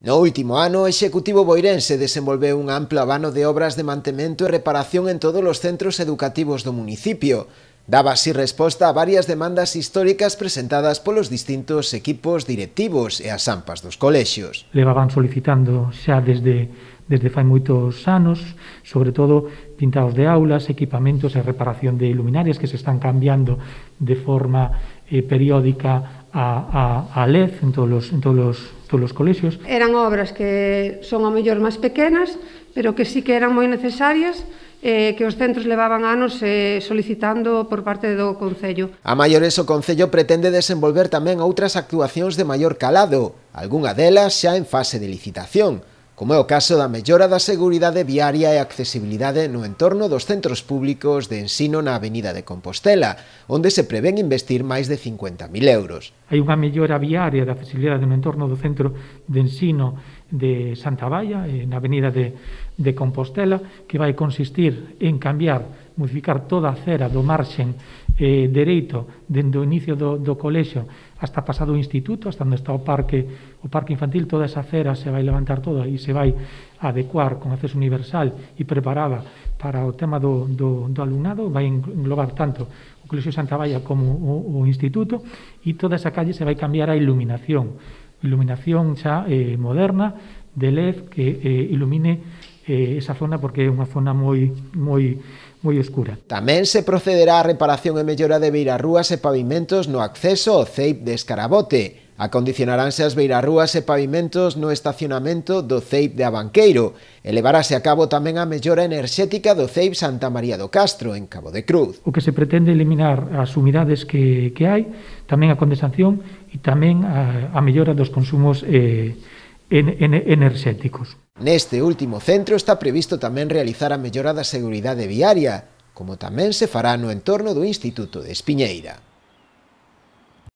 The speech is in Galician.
No último ano, o Executivo boirense desenvolveu un amplo abano de obras de mantemento e reparación en todos os centros educativos do municipio. Daba así resposta a varias demandas históricas presentadas polos distintos equipos directivos e as AMPAs dos colexios. Levaban solicitando xa desde fai moitos anos, sobre todo pintados de aulas, equipamentos e reparación de luminarias que se están cambiando de forma periódica a LED en todos os colexios. Eran obras que son ao mellor máis pequenas, pero que sí que eran moi necesarias, que os centros levaban anos solicitando por parte do Concello. A maiores, o Concello pretende desenvolver tamén outras actuacións de maior calado, algunha delas xa en fase de licitación, como é o caso da mellora da seguridade viaria e accesibilidade no entorno dos centros públicos de ensino na Avenida de Compostela, onde se prevén investir máis de 50.000 euros. Hai unha mellora viaria da accesibilidade no entorno do centro de ensino de Santa Baia, na Avenida de Compostela, que vai consistir en modificar toda a acera do marxen dereito dende o inicio do colexio hasta pasado o instituto, hasta onde está o parque infantil. Toda esa acera se vai levantar toda e se vai adecuar con acceso universal e preparada para o tema do alumnado. Vai englobar tanto o colexio Santa Baia como o instituto, e toda esa calle se vai cambiar a iluminación xa moderna de LED que ilumine esa zona, porque é unha zona moi oscura. Tamén se procederá á reparación e mellora de beirarrúas e pavimentos no acceso ao CEIP de Escarabote. Acondicionaránse as beirarrúas e pavimentos no estacionamento do CEIP de Abanqueiro e levarase a cabo tamén a mellora enerxética do CEIP Santa María do Castro, en Cabo de Cruz. O que se pretende eliminar as humidades que hai, tamén a condensación e tamén a mellora dos consumos enerxéticos. Neste último centro está previsto tamén realizar a mellora da seguridade viaria, como tamén se fará no entorno do Instituto de Espiñeira.